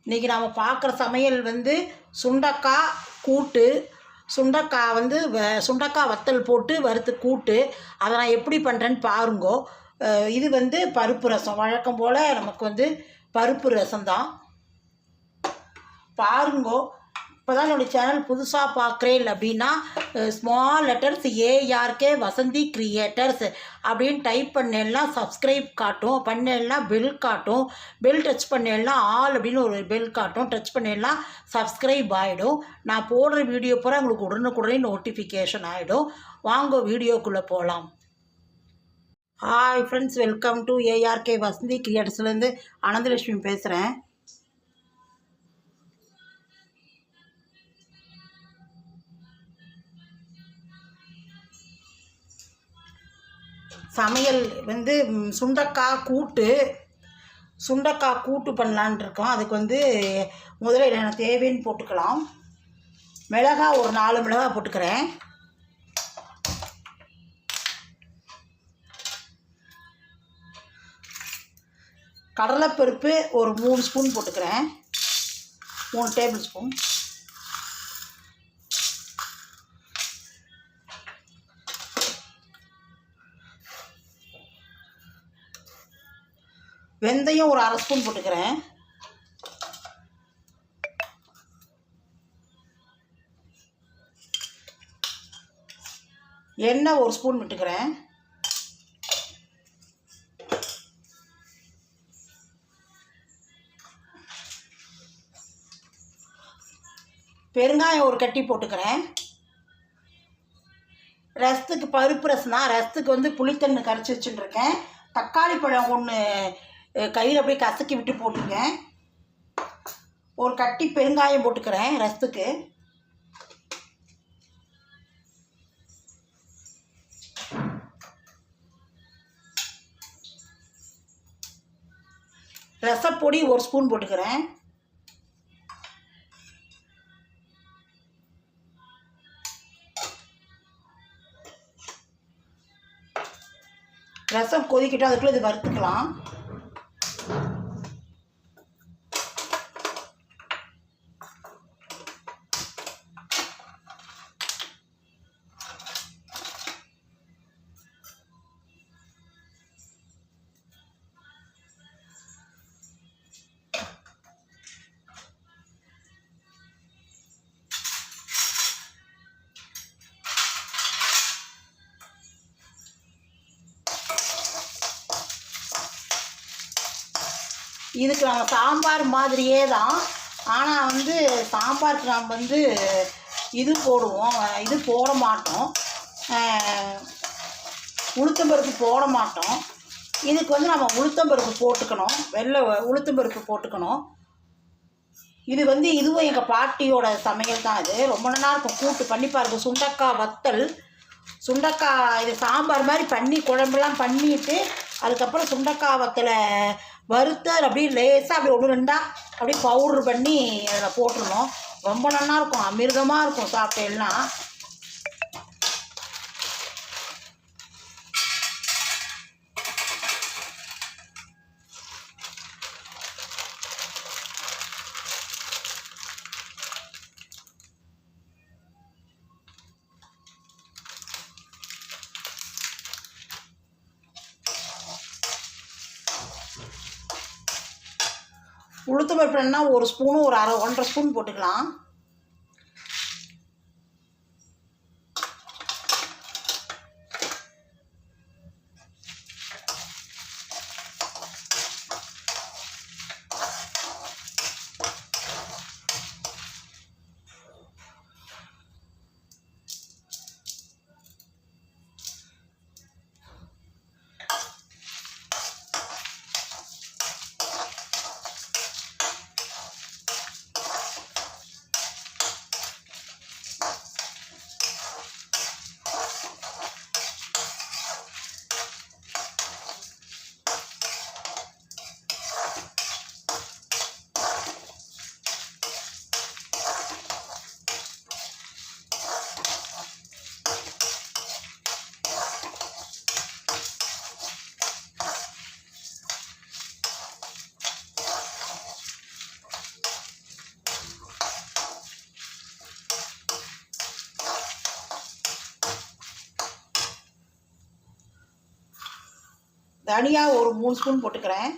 இன்றைக்கி நாம் பார்க்குற சமையல் வந்து சுண்டக்காய் கூட்டு. சுண்டக்காய் வந்து சுண்டக்காய் வத்தல் போட்டு வறுத்து கூட்டு. அதை நான் எப்படி பண்ணுறேன்னு பாருங்கோ. இது வந்து பருப்பு ரசம். வழக்கம் போல் நமக்கு வந்து பருப்பு ரசம் தான். பாருங்கோ. இப்போ தான் என்னுடைய சேனல் புதுசாக பார்க்குறேன் அப்படின்னா small letters ARK Vasanthi creators அப்படின்னு டைப் பண்ணேன்னா சப்ஸ்கிரைப் காட்டும், பண்ணேன்னா பெல் காட்டும், பெல் டச் பண்ணேன்னா ஆல் அப்படின்னு ஒரு பெல் காட்டும், டச் பண்ணேன்னா சப்ஸ்கிரைப் ஆகிடும். நான் போடுற வீடியோ பூரா உங்களுக்கு உடனுக்குடனே நோட்டிஃபிகேஷன் ஆகிடும். வாங்க வீடியோக்குள்ளே போகலாம். Hi friends, welcome to ARK Vasanthi கிரியேட்டர்ஸ்லேருந்து அனந்தலட்சுமி பேசுகிறேன். சமையல் வந்து சுண்டக்காய் கூட்டு பண்ணலான் இருக்கோம். அதுக்கு வந்து முதல்ல என்ன தேவைன்னு போட்டுக்கலாம். மிளகாய் ஒரு 4 மிளகாய் போட்டுக்கிறேன். கடலைப்பருப்பு ஒரு 3 ஸ்பூன் போட்டுக்கிறேன், 3 டேபிள் ஸ்பூன். வெந்தயம் ஒரு 1/2 ஸ்பூன் போட்டுக்கிறேன். எண்ணெய் 1 ஸ்பூன் விட்டுக்கிறேன். பெருங்காயம் ஒரு கட்டி போட்டுக்கிறேன். ரசத்துக்கு பருப்பு ரசம் தான். ரசத்துக்கு வந்து புளித்தண்ணி கரைச்சி வச்சுட்டுருக்கேன். தக்காளி பழம் 1 கையில் அப்படியே கசக்கி விட்டு போட்டுருக்கேன். ஒரு கட்டி பெருங்காயம் போட்டுக்கிறேன் ரசத்துக்கு. ரசப்பொடி 1 ஸ்பூன் போட்டுக்கிறேன். ரசம் கொதிக்கிட்டோம், அதுக்குள்ளே இது வறுத்துக்கலாம். இதுக்கு நம்ம சாம்பார் மாதிரியே தான். ஆனால் வந்து சாம்பாருக்கு நம்ம வந்து இது போடுவோம், இது போட மாட்டோம், உளுத்தம்பருப்பு போட மாட்டோம். இதுக்கு வந்து நம்ம உளுத்தம்பருப்பு போட்டுக்கணும், வெள்ளை உளுத்தம்பருப்பு போட்டுக்கணும். இது வந்து இதுவும் எங்கள் பாட்டியோட சமையல் தான். இது ரொம்ப நல்லா இருக்கும். கூட்டு பண்ணி பாருங்க. சுண்டக்காய் வத்தல், சுண்டக்காய் இது சாம்பார் மாதிரி பண்ணி குழம்புலாம் பண்ணிவிட்டு அதுக்கப்புறம் சுண்டக்காய் வத்தலை வறுத்து அப்படியே லேசாக அப்படி 1-2 அப்படியே பவுட்ரு பண்ணி அதில் போட்டுருணும். ரொம்ப நல்லா இருக்கும், அமிர்தமாக இருக்கும் சாப்பிட்டேன்னா. உளுத்தம்பருப்பு என்ன 1 ஸ்பூனு ஒரு 1/2 ஸ்பூன் போட்டுக்கலாம். தனியா ஒரு 3 ஸ்பூன் போட்டுக்கிறேன்.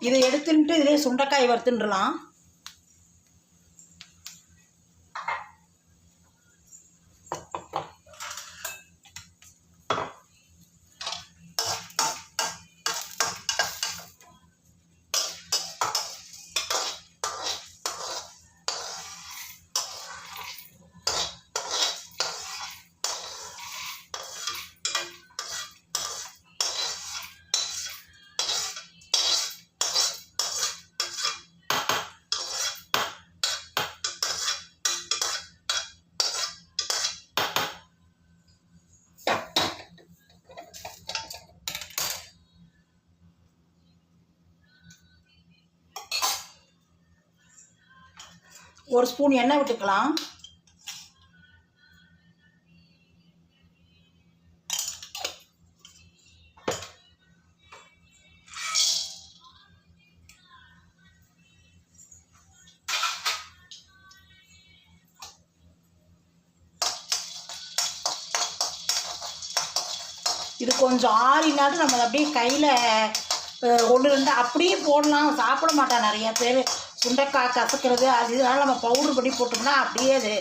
இதை எடுத்துட்டு இதிலே சுண்டைக்காய் வறுத்துடலாம். ஒரு ஸ்பூன் எண்ணெய் விட்டுக்கலாம். இது கொஞ்சம் ஆறினாலும் நம்ம அப்படியே கையில் 1-2 அப்படியே போடலாம். சாப்பிட மாட்டான் நிறைய பேர் சுண்டைக்காய் கசக்கிறது அது, இதனால் நம்ம பவுட்ரு பண்ணி போட்டோம்னா அப்படியே அது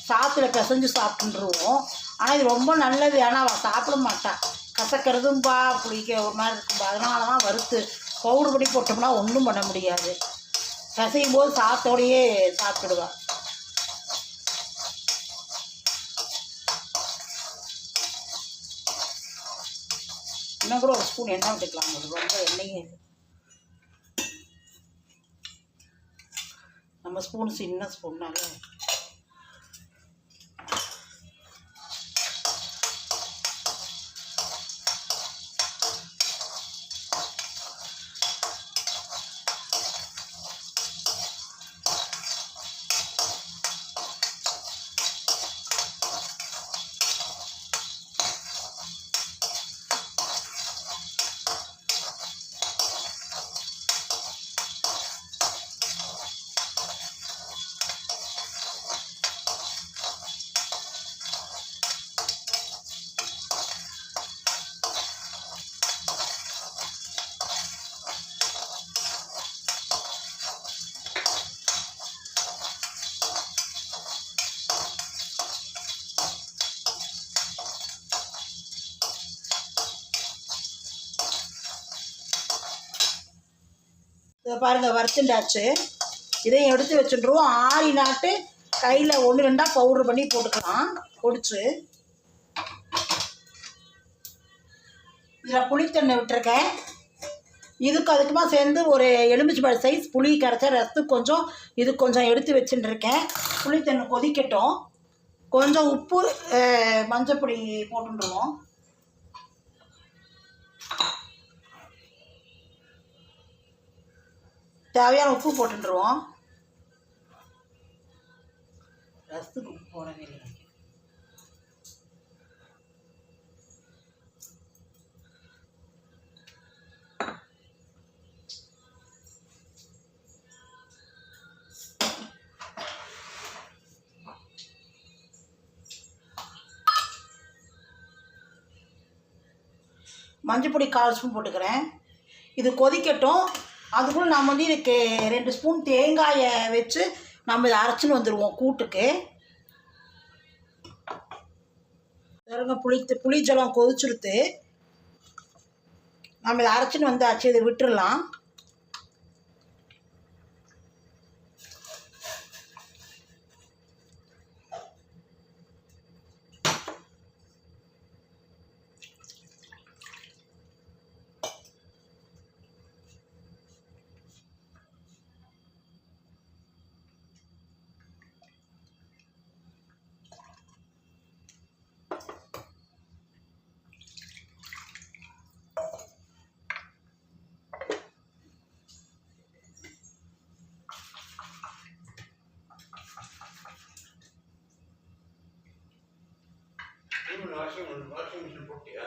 சாத்துல பிசைஞ்சு சாப்பிட்டுருவோம். ஆனால் இது ரொம்ப நல்லது. ஆனால் அவள் சாப்பிட மாட்டான், கசக்கிறதும்பா பிடிக்க ஒரு மாதிரி இருக்கும்பா. அதனால தான் வறுத்து பவுட்ரு பண்ணி போட்டோம்னா ஒன்றும் பண்ண முடியாது. பிசையும் போது சாத்தோடையே சாப்பிடுவாள். இன்னும் கூட ஒரு ஸ்பூன் எண்ணெய் விட்டுக்கலாம். ரொம்ப எண்ணெயே நம்ம ஸ்பூன் சின்ன ஸ்பூன்னால இதை பாருங்கள் வறுத்துண்டாச்சு. இதையும் எடுத்து வச்சுட்டுருவோம். ஆறினாட்டு கையில் 1-2 பவுட்ரு பண்ணி போட்டுக்கலாம் பொடிச்சு. இதில் புளித்தண்ணி விட்டுருக்கேன். இதுக்கு அதுக்குமா சேர்ந்து ஒரு எலுமிச்சம்பழ சைஸ் புளி கரைச்சா ரசத்துக்கு கொஞ்சம் இது கொஞ்சம் எடுத்து வச்சுட்டுருக்கேன். புளித்தண்ணி கொதிக்கட்டும். கொஞ்சம் உப்பு மஞ்சப்பொடி போட்டுருவோம். தேவையான உப்பு போட்டுருவோம். ரசத்துக்கு உப்பு போடவே இல்லை. மஞ்சப்பொடி 1/4 ஸ்பூன் போட்டுக்கிறேன். இது கொதிக்கட்டும். அதுக்குள்ளே நம்ம இதுக்கு 2 ஸ்பூன் தேங்காயை வச்சு நம்ம இதை அரைச்சின்னு வந்துடுவோம் கூட்டுக்கு. பாருங்க புளிஜலம் கொதிச்சுடுத்து. நம்ம இதை அரைச்சின்னு வந்தாச்சு. இதை விட்டுடலாம். வாஷிங் மிஷின் போட்டியா?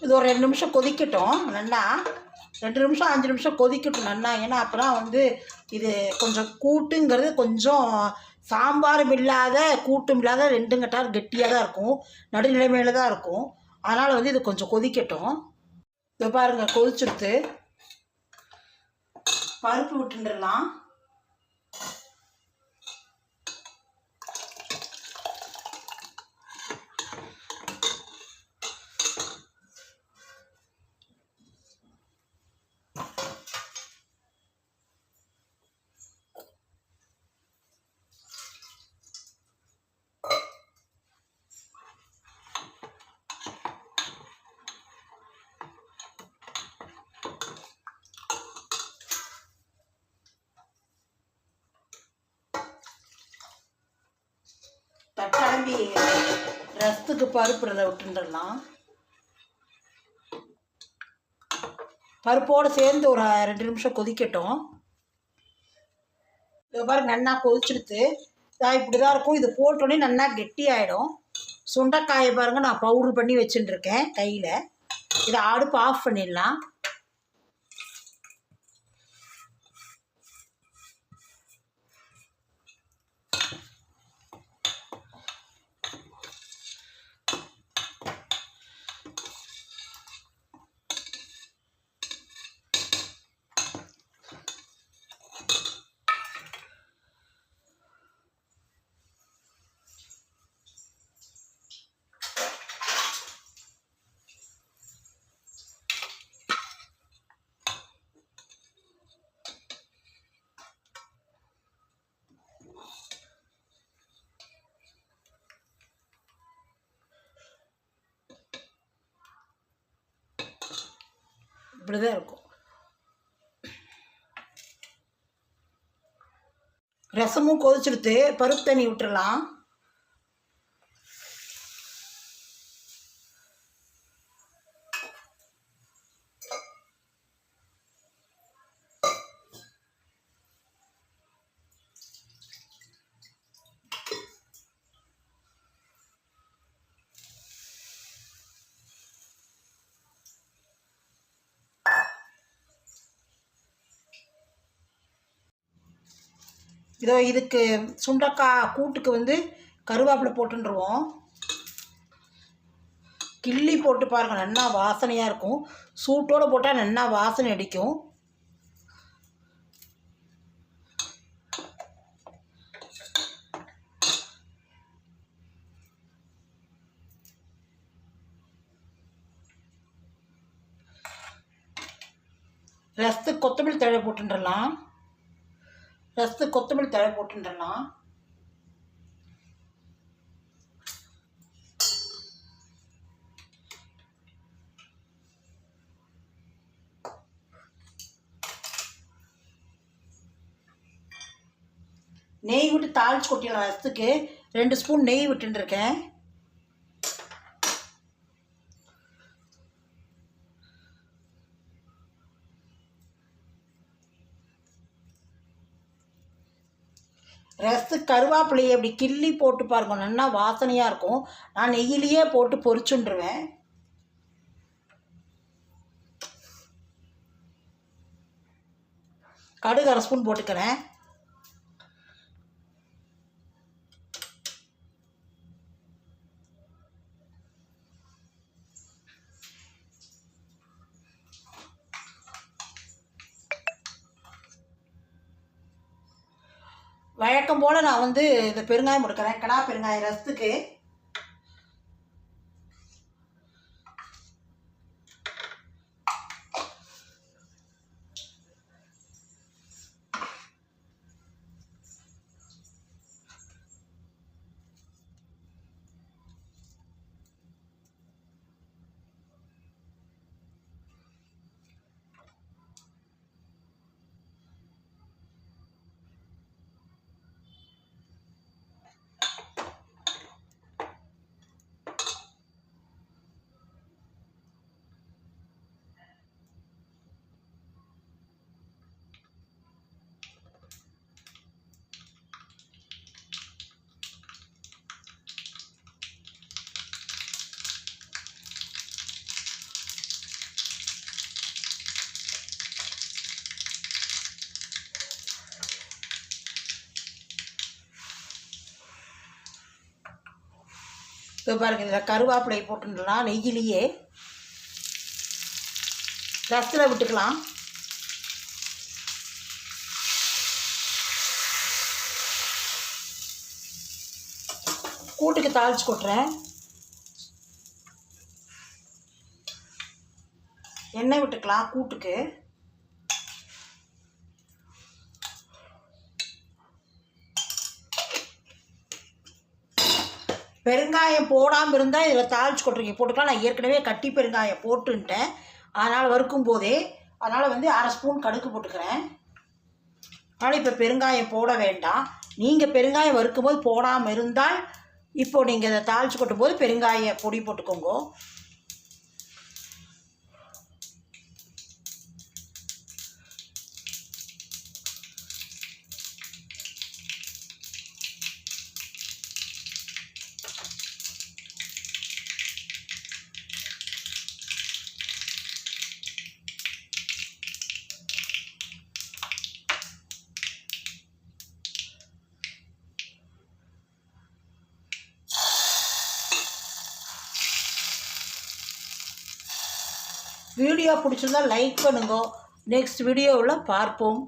இது ஒரு 2 நிமிஷம் கொதிக்கட்டும் நல்லா. 2 நிமிஷம் 5 நிமிஷம் கொதிக்கட்டும் நல்லா. ஏன்னா அப்போ தான் வந்து இது கொஞ்சம் கூட்டுங்கிறது கொஞ்சம் சாம்பாரும் இல்லாத கூட்டும் இல்லாத 2 கட்டார் கெட்டியாக தான் இருக்கும், நடுநிலைமையில் தான் இருக்கும். அதனால் வந்து இது கொஞ்சம் கொதிக்கட்டும். இதை பாருங்கள் கொதிச்சுடுத்து. பருப்பு விட்டுடலாம். தட்டம்பி ரசத்துக்கு பருப்பு இதில் விட்டுடலாம். பருப்போடு சேர்ந்து ஒரு 2 நிமிஷம் கொதிக்கட்டும். இது பாருங்க நல்லா கொதிச்சுடுத்து. இப்படி தான் இருக்கும். இது போட்டோன்னே நல்லா கெட்டியாயிடும். சுண்டைக்காயை பாருங்கள் நான் பவுட்ரு பண்ணி வச்சுட்டுருக்கேன் கையில். இதை அடுப்பு ஆஃப் பண்ணிடலாம். இப்படி தான் இருக்கும். ரசமும் கொதிச்சுடுத்து. பருப்பு தண்ணி விட்டுடலாம். இதோ இதுக்கு சுண்டக்காய் கூட்டுக்கு வந்து கருவேப்பிலை போட்டுருவோம். கிள்ளி போட்டு பாருங்கள் நல்லா வாசனையாக இருக்கும். சூட்டோடு போட்டால் நல்லா வாசனை அடிக்கும். ரசத்துக்கு கொத்தமல்லி தழை போட்டுடலாம். ரசத்துக்கு கொத்தமல்லி தழை போட்டுடலாம். நெய் விட்டு தாளிச்சு கொட்டிடலாம். ரசத்துக்கு 2 ஸ்பூன் நெய் விட்டுருக்கேன். ரசத்துக்கு கருவேப்பிலையை அப்படி கிள்ளி போட்டு பாருங்க நல்லா வாசனையாக இருக்கும். நான் நெய்யிலேயே போட்டு பொரிச்சுண்டுருவேன். கடுகு 1 ஸ்பூன் போட்டுக்கிறேன். வழக்கம் போல் நான் வந்து இந்த பெருங்காயம் போட்டுக்கிறேன். கடா பெருங்காயம் ரசத்துக்கு. இப்போ பாருங்கள், இதில் கருவேப்பிலை போட்டுடலாம். நெய்யிலேயே ரசத்தில் விட்டுக்கலாம். கூட்டுக்கு தாளித்து கொட்டுறேன். எண்ணெய் விட்டுக்கலாம் கூட்டுக்கு. பெருங்காயம் போடாமல் இருந்தால் இதில் தாளித்து கொட்டுறீங்க போட்டுக்கலாம். நான் ஏற்கனவே கட்டி பெருங்காயம் போட்டுன்ட்டேன், அதனால் வறுக்கும் போதே. அதனால் 1/2 ஸ்பூன் கடுகு போட்டுக்கிறேன். அதனால் இப்போ பெருங்காயம் போட வேண்டாம். நீங்கள் பெருங்காயம் வறுக்கும் போது போடாமல் இருந்தால் இப்போது நீங்கள் இதை தாளித்து கொட்டும் போது பெருங்காய பொடி போட்டுக்கோங்க. வீடியோ பிடிச்சிருந்தா லைக் பண்ணுங்க. நெக்ஸ்ட் வீடியோவில் பார்ப்போம்.